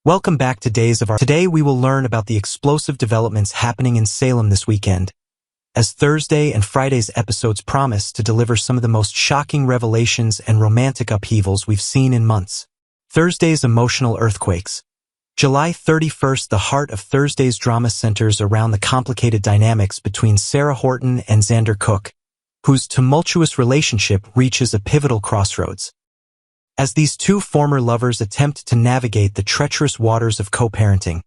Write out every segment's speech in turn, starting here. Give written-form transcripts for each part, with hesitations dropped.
Welcome back to Today we will learn about the explosive developments happening in Salem this weekend, as Thursday and Friday's episodes promise to deliver some of the most shocking revelations and romantic upheavals we've seen in months. Thursday's emotional earthquakes. July 31st, the heart of Thursday's drama centers around the complicated dynamics between Sarah Horton and Xander Cook, whose tumultuous relationship reaches a pivotal crossroads. As these two former lovers attempt to navigate the treacherous waters of co-parenting,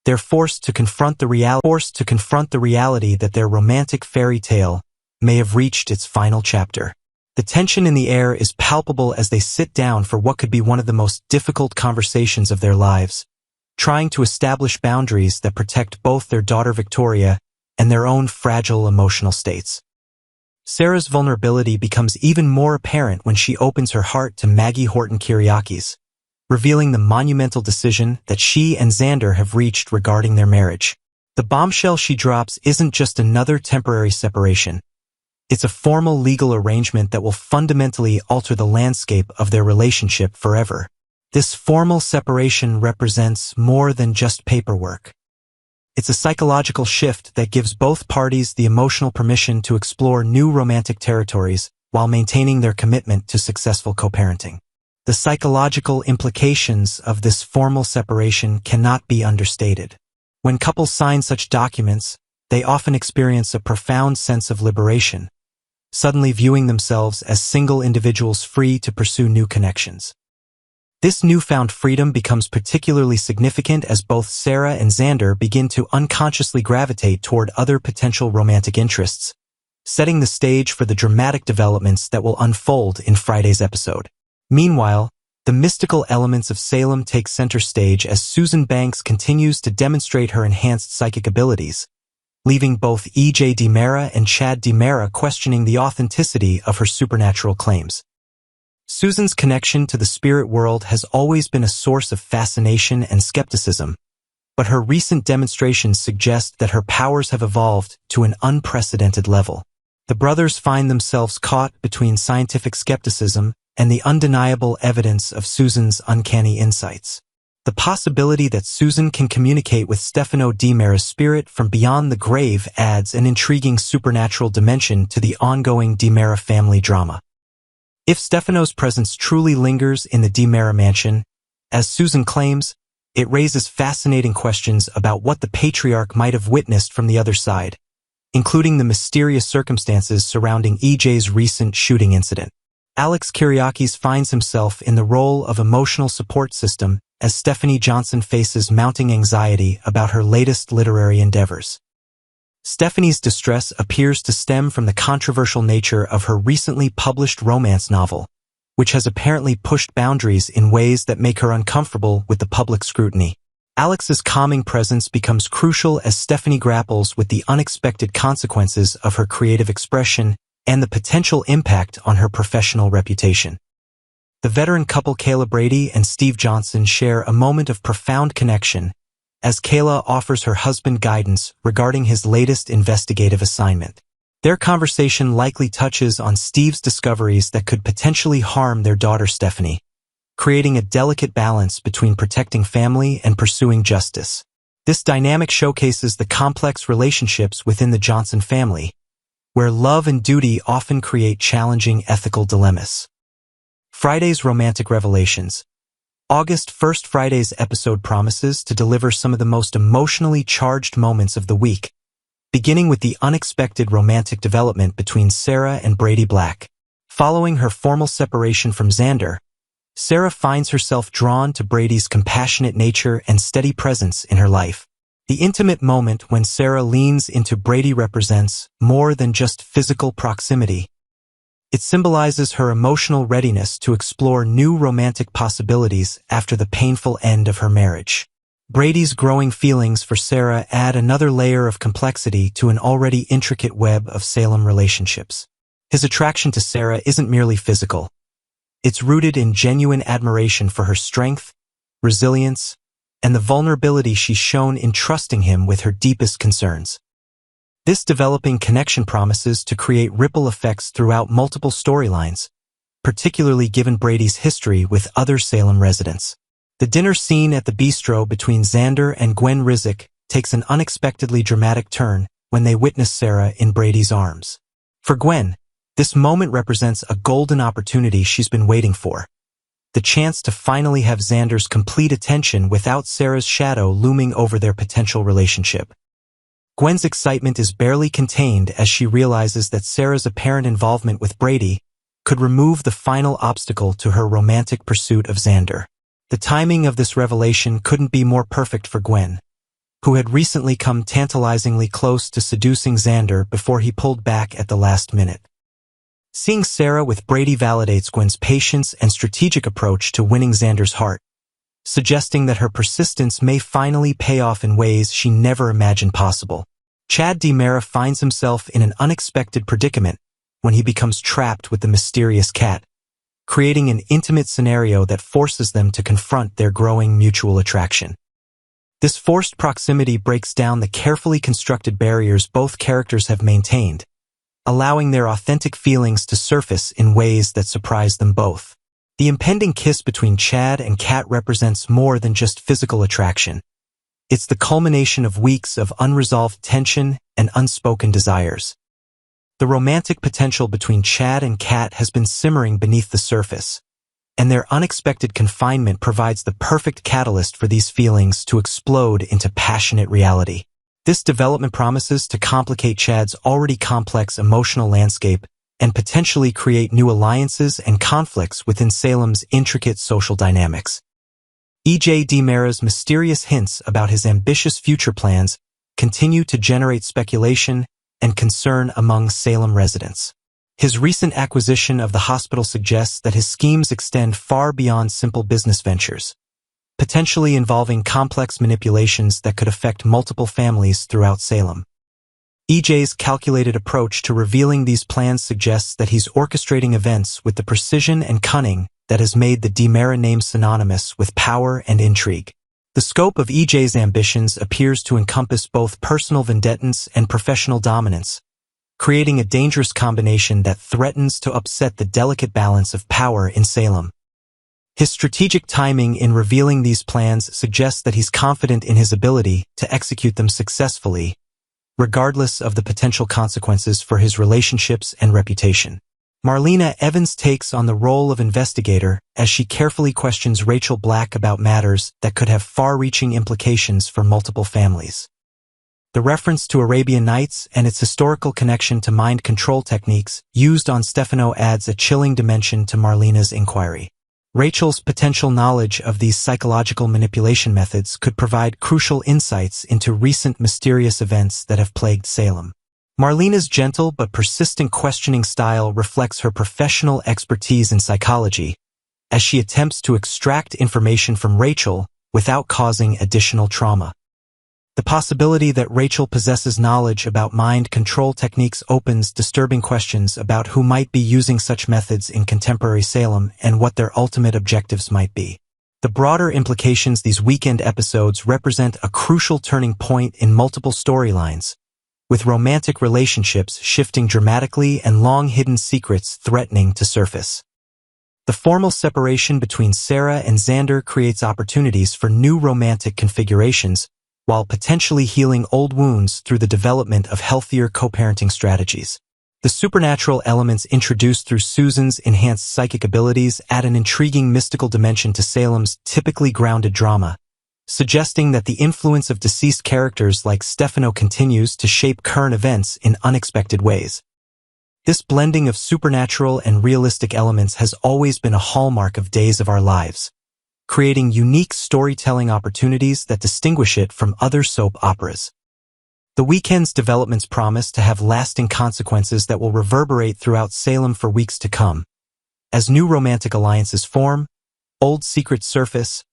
they're forced to confront the reality that their romantic fairy tale may have reached its final chapter. The tension in the air is palpable as they sit down for what could be one of the most difficult conversations of their lives, trying to establish boundaries that protect both their daughter Victoria and their own fragile emotional states. Sarah's vulnerability becomes even more apparent when she opens her heart to Maggie Horton-Kiriakis, revealing the monumental decision that she and Xander have reached regarding their marriage. The bombshell she drops isn't just another temporary separation. It's a formal legal arrangement that will fundamentally alter the landscape of their relationship forever. This formal separation represents more than just paperwork. It's a psychological shift that gives both parties the emotional permission to explore new romantic territories while maintaining their commitment to successful co-parenting. The psychological implications of this formal separation cannot be understated. When couples sign such documents, they often experience a profound sense of liberation, suddenly viewing themselves as single individuals free to pursue new connections. This newfound freedom becomes particularly significant as both Sarah and Xander begin to unconsciously gravitate toward other potential romantic interests, setting the stage for the dramatic developments that will unfold in Friday's episode. Meanwhile, the mystical elements of Salem take center stage as Susan Banks continues to demonstrate her enhanced psychic abilities, leaving both E.J. DiMera and Chad DiMera questioning the authenticity of her supernatural claims. Susan's connection to the spirit world has always been a source of fascination and skepticism, but her recent demonstrations suggest that her powers have evolved to an unprecedented level. The brothers find themselves caught between scientific skepticism and the undeniable evidence of Susan's uncanny insights. The possibility that Susan can communicate with Stefano DiMera's spirit from beyond the grave adds an intriguing supernatural dimension to the ongoing DiMera family drama. If Stefano's presence truly lingers in the DiMera mansion, as Susan claims, it raises fascinating questions about what the patriarch might have witnessed from the other side, including the mysterious circumstances surrounding EJ's recent shooting incident. Alex Kiriakis finds himself in the role of emotional support system as Stephanie Johnson faces mounting anxiety about her latest literary endeavors. Stephanie's distress appears to stem from the controversial nature of her recently published romance novel, which has apparently pushed boundaries in ways that make her uncomfortable with the public scrutiny. Alex's calming presence becomes crucial as Stephanie grapples with the unexpected consequences of her creative expression and the potential impact on her professional reputation. The veteran couple Kayla Brady and Steve Johnson share a moment of profound connection as Kayla offers her husband guidance regarding his latest investigative assignment. Their conversation likely touches on Steve's discoveries that could potentially harm their daughter Stephanie, creating a delicate balance between protecting family and pursuing justice. This dynamic showcases the complex relationships within the Johnson family, where love and duty often create challenging ethical dilemmas. Friday's romantic revelations. August 1st, Friday's episode promises to deliver some of the most emotionally charged moments of the week, beginning with the unexpected romantic development between Sarah and Brady Black. Following her formal separation from Xander, Sarah finds herself drawn to Brady's compassionate nature and steady presence in her life. The intimate moment when Sarah leans into Brady represents more than just physical proximity. It symbolizes her emotional readiness to explore new romantic possibilities after the painful end of her marriage. Brady's growing feelings for Sarah add another layer of complexity to an already intricate web of Salem relationships. His attraction to Sarah isn't merely physical. It's rooted in genuine admiration for her strength, resilience, and the vulnerability she's shown in trusting him with her deepest concerns. This developing connection promises to create ripple effects throughout multiple storylines, particularly given Brady's history with other Salem residents. The dinner scene at the bistro between Xander and Gwen Rizek takes an unexpectedly dramatic turn when they witness Sarah in Brady's arms. For Gwen, this moment represents a golden opportunity she's been waiting for. The chance to finally have Xander's complete attention without Sarah's shadow looming over their potential relationship. Gwen's excitement is barely contained as she realizes that Sarah's apparent involvement with Brady could remove the final obstacle to her romantic pursuit of Xander. The timing of this revelation couldn't be more perfect for Gwen, who had recently come tantalizingly close to seducing Xander before he pulled back at the last minute. Seeing Sarah with Brady validates Gwen's patience and strategic approach to winning Xander's heart, suggesting that her persistence may finally pay off in ways she never imagined possible. Chad DiMera finds himself in an unexpected predicament when he becomes trapped with the mysterious cat, creating an intimate scenario that forces them to confront their growing mutual attraction. This forced proximity breaks down the carefully constructed barriers both characters have maintained, allowing their authentic feelings to surface in ways that surprise them both. The impending kiss between Chad and Kat represents more than just physical attraction. It's the culmination of weeks of unresolved tension and unspoken desires. The romantic potential between Chad and Kat has been simmering beneath the surface, and their unexpected confinement provides the perfect catalyst for these feelings to explode into passionate reality. This development promises to complicate Chad's already complex emotional landscape and potentially create new alliances and conflicts within Salem's intricate social dynamics. E.J. DiMera's mysterious hints about his ambitious future plans continue to generate speculation and concern among Salem residents. His recent acquisition of the hospital suggests that his schemes extend far beyond simple business ventures, potentially involving complex manipulations that could affect multiple families throughout Salem. EJ's calculated approach to revealing these plans suggests that he's orchestrating events with the precision and cunning that has made the DiMera name synonymous with power and intrigue. The scope of EJ's ambitions appears to encompass both personal vendettas and professional dominance, creating a dangerous combination that threatens to upset the delicate balance of power in Salem. His strategic timing in revealing these plans suggests that he's confident in his ability to execute them successfully, regardless of the potential consequences for his relationships and reputation. Marlena Evans takes on the role of investigator as she carefully questions Rachel Black about matters that could have far-reaching implications for multiple families. The reference to Arabian Nights and its historical connection to mind control techniques used on Stefano adds a chilling dimension to Marlena's inquiry. Rachel's potential knowledge of these psychological manipulation methods could provide crucial insights into recent mysterious events that have plagued Salem. Marlena's gentle but persistent questioning style reflects her professional expertise in psychology, as she attempts to extract information from Rachel without causing additional trauma. The possibility that Rachel possesses knowledge about mind control techniques opens disturbing questions about who might be using such methods in contemporary Salem and what their ultimate objectives might be. The broader implications these weekend episodes represent a crucial turning point in multiple storylines, with romantic relationships shifting dramatically and long-hidden secrets threatening to surface. The formal separation between Sarah and Xander creates opportunities for new romantic configurations, while potentially healing old wounds through the development of healthier co-parenting strategies. The supernatural elements introduced through Susan's enhanced psychic abilities add an intriguing mystical dimension to Salem's typically grounded drama, suggesting that the influence of deceased characters like Stefano continues to shape current events in unexpected ways. This blending of supernatural and realistic elements has always been a hallmark of Days of Our Lives, creating unique storytelling opportunities that distinguish it from other soap operas. The weekend's developments promise to have lasting consequences that will reverberate throughout Salem for weeks to come. As new romantic alliances form, old secrets surface,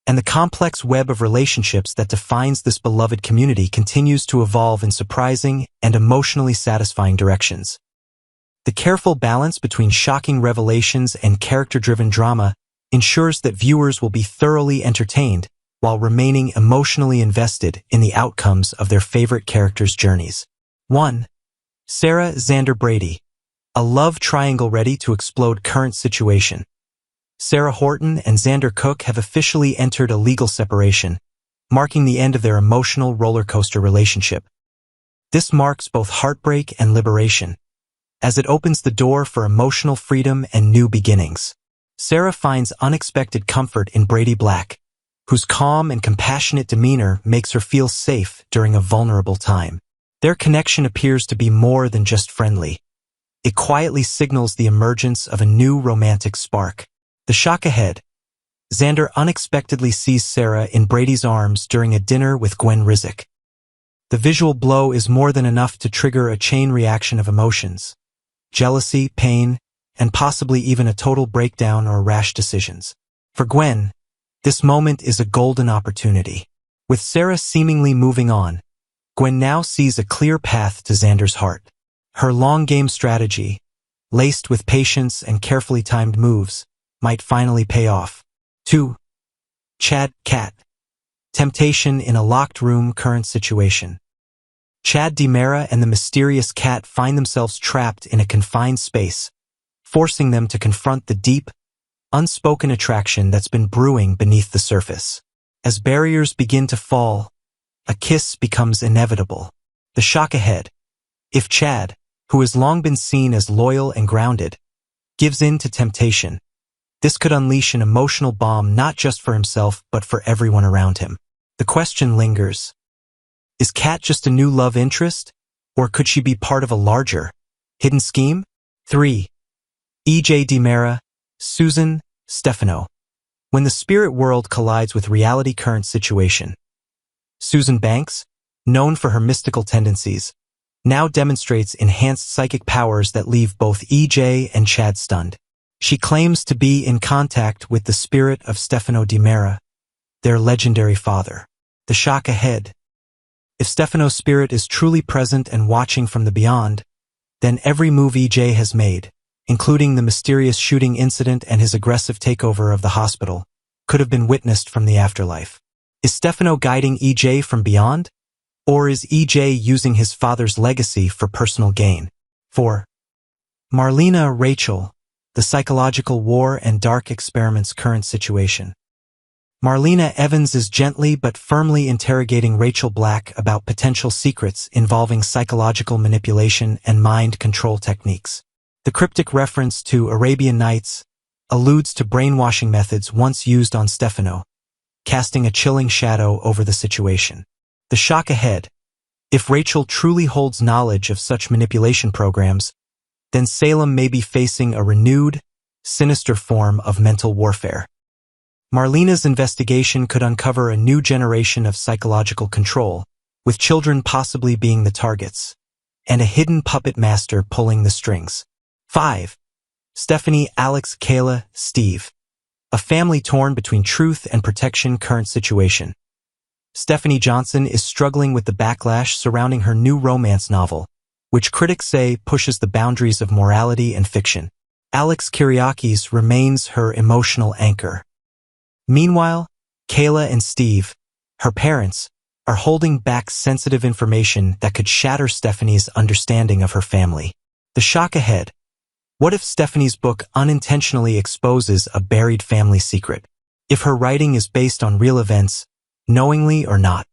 and the complex web of relationships that defines this beloved community continues to evolve in surprising and emotionally satisfying directions. The careful balance between shocking revelations and character-driven drama ensures that viewers will be thoroughly entertained while remaining emotionally invested in the outcomes of their favorite characters' journeys. 1. Sarah, Xander, Brady. A love triangle ready to explode current situation. Sarah Horton and Xander Cook have officially entered a legal separation, marking the end of their emotional roller coaster relationship. This marks both heartbreak and liberation, as it opens the door for emotional freedom and new beginnings. Sarah finds unexpected comfort in Brady Black, whose calm and compassionate demeanor makes her feel safe during a vulnerable time. Their connection appears to be more than just friendly. It quietly signals the emergence of a new romantic spark. The shock ahead. Xander unexpectedly sees Sarah in Brady's arms during a dinner with Gwen Rizek. The visual blow is more than enough to trigger a chain reaction of emotions: jealousy, pain, and possibly even a total breakdown or rash decisions. For Gwen, this moment is a golden opportunity. With Sarah seemingly moving on, Gwen now sees a clear path to Xander's heart. Her long-game strategy, laced with patience and carefully timed moves, might finally pay off. 2. Chad, Kat. Temptation in a locked room. Current situation. Chad DiMera and the mysterious Kat find themselves trapped in a confined space, forcing them to confront the deep, unspoken attraction that's been brewing beneath the surface. As barriers begin to fall, a kiss becomes inevitable. The shock ahead. If Chad, who has long been seen as loyal and grounded, gives in to temptation, this could unleash an emotional bomb not just for himself but for everyone around him. The question lingers. Is Kat just a new love interest, or could she be part of a larger, hidden scheme? 3. E.J. DiMera, Susan, Stefano. When the spirit world collides with reality. Current situation. Susan Banks, known for her mystical tendencies, now demonstrates enhanced psychic powers that leave both E.J. and Chad stunned. She claims to be in contact with the spirit of Stefano DiMera, their legendary father. The shock ahead. If Stefano's spirit is truly present and watching from the beyond, then every move E.J. has made, including the mysterious shooting incident and his aggressive takeover of the hospital, could have been witnessed from the afterlife. Is Stefano guiding E.J. from beyond? Or is E.J. using his father's legacy for personal gain? 4. Marlena, Rachel, the psychological war and dark experiments. Current situation. Marlena Evans is gently but firmly interrogating Rachel Black about potential secrets involving psychological manipulation and mind control techniques. The cryptic reference to Arabian Nights alludes to brainwashing methods once used on Stefano, casting a chilling shadow over the situation. The shock ahead. If Rachel truly holds knowledge of such manipulation programs, then Salem may be facing a renewed, sinister form of mental warfare. Marlena's investigation could uncover a new generation of psychological control, with children possibly being the targets, and a hidden puppet master pulling the strings. 5. Stephanie, Alex, Kayla, Steve. A family torn between truth and protection. Current situation. Stephanie Johnson is struggling with the backlash surrounding her new romance novel, which critics say pushes the boundaries of morality and fiction. Alex Kyriakis remains her emotional anchor. Meanwhile, Kayla and Steve, her parents, are holding back sensitive information that could shatter Stephanie's understanding of her family. The shock ahead. What if Stephanie's book unintentionally exposes a buried family secret? If her writing is based on real events, knowingly or not,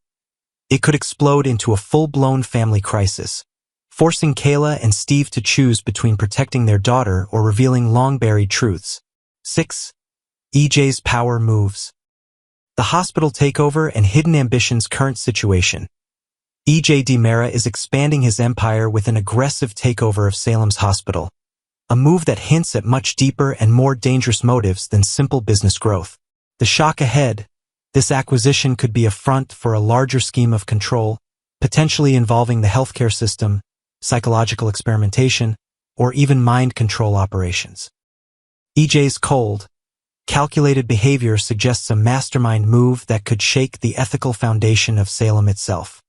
it could explode into a full-blown family crisis, forcing Kayla and Steve to choose between protecting their daughter or revealing long-buried truths. 6. E.J.'s power moves. The hospital takeover and hidden ambitions. Current situation. E.J. DiMera is expanding his empire with an aggressive takeover of Salem's hospital, a move that hints at much deeper and more dangerous motives than simple business growth. The shock ahead. This acquisition could be a front for a larger scheme of control, potentially involving the healthcare system, psychological experimentation, or even mind control operations. E.J.'s cold, calculated behavior suggests a mastermind move that could shake the ethical foundation of Salem itself.